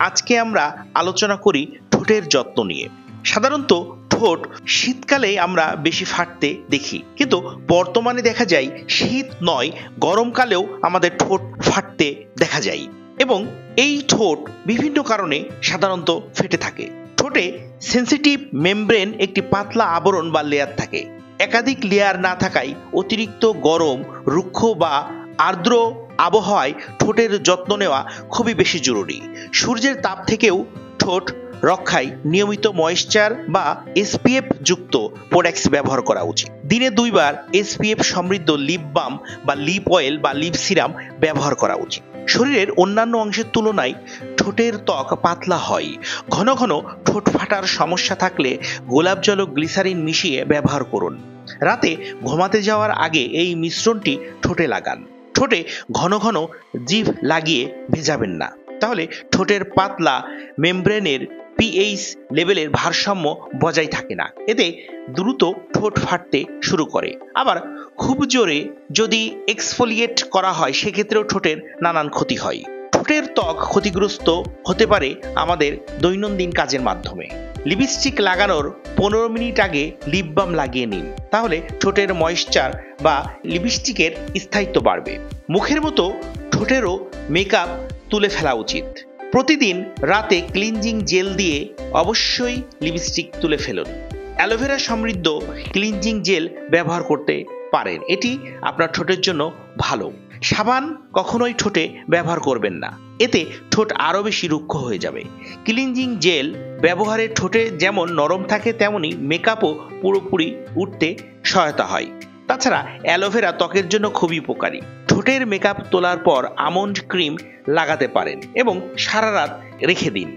আজকে আমরা আলোচনা করি ঠোঁটের যত্ন নিয়ে। সাধারণত ঠোঁট শীতকালে আমরা বেশি ফাটতে দেখি, কিন্তু বর্তমানে দেখা যায় শীত নয়, গরমকালেও আমাদের ঠোঁট ফাটতে দেখা যায় এবং এই ঠোঁট বিভিন্ন কারণে সাধারণত ফেটে থাকে। ঠোঁটে সেন্সিটিভ মেমব্রেন একটি পাতলা আবরণ বা লেয়ার থাকে। একাধিক লেয়ার না থাকায় অতিরিক্ত গরম, রুক্ষ বা আর্দ্র আবহাওয়ায় ঠোঁটের যত্ন নেওয়া খুবই বেশি জরুরি। সূর্যের তাপ থেকেও ঠোঁট রক্ষায় নিয়মিত ময়েশ্চার বা এসপিএফ যুক্ত প্রোডাক্টস ব্যবহার করা উচিত। দিনে 2 বার এসপিএফ সমৃদ্ধ লিপ বাম বা লিপ অয়েল বা লিপ সিরাম ব্যবহার করা উচিত। শরীরের অন্যান্য অংশের তুলনায় ঠোঁটের ত্বক পাতলা হয়। ঘন ঘন ঠোঁট ফাটার সমস্যা থাকলে গোলাপ জল ও গ্লিসারিন মিশিয়ে ব্যবহার করুন। রাতে ঘুমাতে যাওয়ার আগে এই মিশ্রণটি ঠোঁটে লাগান। ঠোঁটে ঘন ঘন জিভ লাগিয়ে ভেজাবেন না, তাহলে ঠোঁটের পাতলা মেমব্রেনের পিএইচ লেভেলের ভারসাম্য বজায় থাকে না। এতে দ্রুত ঠোঁট ফাটতে শুরু করে। আবার খুব জোরে যদি এক্সফোলিয়েট করা হয় সেক্ষেত্রেও ঠোঁটের নানান ক্ষতি হয়। ঠোঁটের ত্বক ক্ষতিগ্রস্ত হতে পারে আমাদের দৈনন্দিন কাজের মাধ্যমে। লিপস্টিক লাগানোর 15 মিনিট আগে লিপ বাম লাগিয়ে নিন, তাহলে ঠোঁটের ময়েশ্চার বা লিপস্টিকের স্থায়িত্ব বাড়বে। মুখের মতো ঠোঁটেরও মেকআপ তুলে ফেলা উচিত। প্রতিদিন রাতে ক্লিনজিং জেল দিয়ে অবশ্যই লিপস্টিক তুলে ফেলুন। অ্যালোভেরা সমৃদ্ধ ক্লিনজিং জেল ব্যবহার করতে পারেন, এটি আপনার ঠোঁটের জন্য ভালো। সাবান কখনোই ঠোঁটে ব্যবহার করবেন না, এতে ঠোঁট আরও বেশি রুক্ষ হয়ে যাবে। ক্লিনজিং জেল ব্যবহারে ঠোঁটে যেমন নরম থাকে তেমনি মেকআপও পুরোপুরি উঠতে সহায়তা হয়। তাছাড়া অ্যালোভেরা ত্বকের জন্য খুবই উপকারী। ঠোঁটের মেকআপ তোলার পর আমন্ড ক্রিম লাগাতে পারেন এবং সারা রাত রেখে দিন।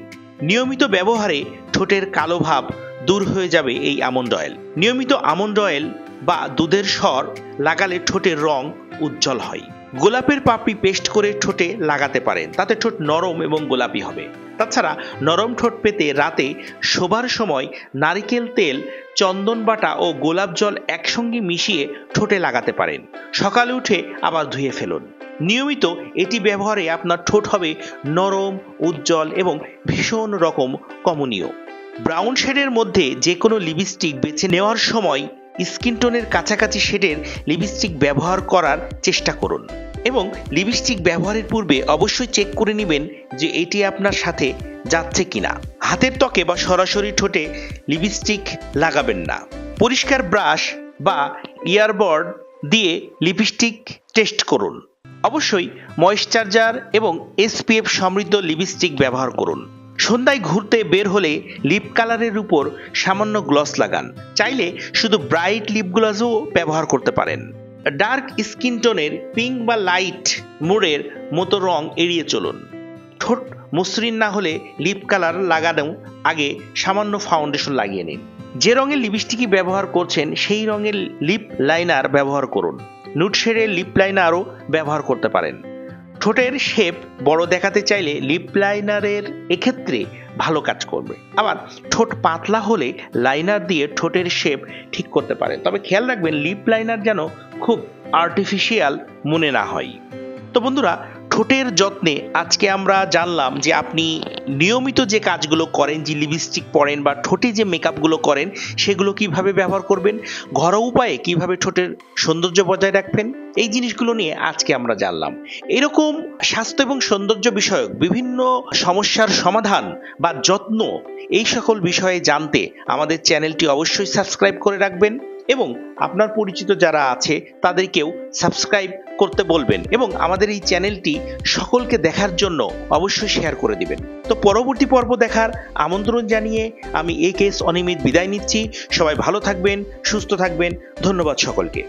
নিয়মিত ব্যবহারে ঠোঁটের কালো ভাব দূর হয়ে যাবে এই আমন্ড অয়েল। নিয়মিত আমন্ড অয়েল বা দুধের সর লাগালে ঠোঁটের রং উজ্জ্বল হয়। গোলাপের পাপড়ি পেস্ট করে ঠোঁটে লাগাতে পারেন, তাতে ঠোঁট নরম এবং গোলাপি হবে। তাছাড়া নরম ঠোঁট পেতে রাতে শোবার সময় নারকেল তেল, চন্দন বাটা ও গোলাপ জল একসঙ্গে মিশিয়ে ঠোঁটে লাগাতে পারেন। সকালে উঠে আবার ধুয়ে ফেলুন। নিয়মিত এটি ব্যবহারে আপনার ঠোঁট হবে নরম, উজ্জ্বল এবং ভীষণ রকম কমনীয়। ব্রাউন শেডের মধ্যে যে কোনো লিপস্টিক বেছে নেওয়ার সময় স্কিন টোনের কাছাকাছি শেডের লিপস্টিক ব্যবহার করার চেষ্টা করুন এবং লিপস্টিক ব্যবহারের পূর্বে অবশ্যই চেক করে নেবেন যে এটি আপনার সাথে যাচ্ছে কিনা। হাতের ত্বকে বা সরাসরি ঠোঁটে লিপস্টিক লাগাবেন না। পরিষ্কার ব্রাশ বা ইয়ারবাড দিয়ে লিপস্টিক টেস্ট করুন। অবশ্যই ময়েশ্চারাইজার এবং এসপিএফ সমৃদ্ধ লিপস্টিক ব্যবহার করুন। সন্ধ্যায় ঘুরতে বের হলে লিপ কালারের উপর সামান্য গ্লস লাগান। চাইলে শুধু ব্রাইট লিপ গ্লসও ব্যবহার করতে পারেন। ডার্ক স্কিন টোনের পিঙ্ক বা লাইট মুডের মতো রং এড়িয়ে চলুন। ঠোঁট মসৃণ না হলে লিপ কালার লাগানো আগে সামান্য ফাউন্ডেশন লাগিয়ে নিন। যে রঙের লিপস্টিকই ব্যবহার করছেন সেই রঙের লিপ লাইনার ব্যবহার করুন। নুড শেডের লিপ লাইনারও ব্যবহার করতে পারেন। ঠোঁটের শেপ বড় দেখাতে চাইলে লিপ লাইনারের এক্ষেত্রে ভালো কাজ করবে। আবার ঠোঁট পাতলা হলে লাইনার দিয়ে ঠোঁটের শেপ ঠিক করতে পারেন, তবে খেয়াল রাখবেন লিপ লাইনার যেন খুব আর্টিফিশিয়াল মনে না হয়। তো বন্ধুরা, ঠোঁটের যত্নে আজকে আমরা জানলাম যে আপনি নিয়মিত যে কাজগুলো করেন, যে লিপস্টিক পরেন বা ঠোঁটে যে মেকআপগুলো করেন সেগুলো কিভাবে ব্যবহার করবেন, ঘরোয়া উপায়ে কিভাবে ঠোঁটের সৌন্দর্য বজায় রাখবেন, এই জিনিসগুলো নিয়ে আজকে আমরা জানলাম। এরকম স্বাস্থ্য এবং সৌন্দর্য বিষয়ক বিভিন্ন সমস্যার সমাধান বা যত্ন, এই সকল বিষয়ে জানতে আমাদের চ্যানেলটি অবশ্যই সাবস্ক্রাইব করে রাখবেন এবং আপনার পরিচিত যারা আছে তাদেরকেও সাবস্ক্রাইব করতে বলবেন এবং আমাদের এই চ্যানেলটি সকলকে দেখার জন্য অবশ্যই শেয়ার করে দিবেন। তো পরবর্তী পর্ব দেখার আমন্ত্রণ জানিয়ে আমি AK অনিমিত বিদায় নিচ্ছি। সবাই ভালো থাকবেন, সুস্থ থাকবেন। ধন্যবাদ সকলকে।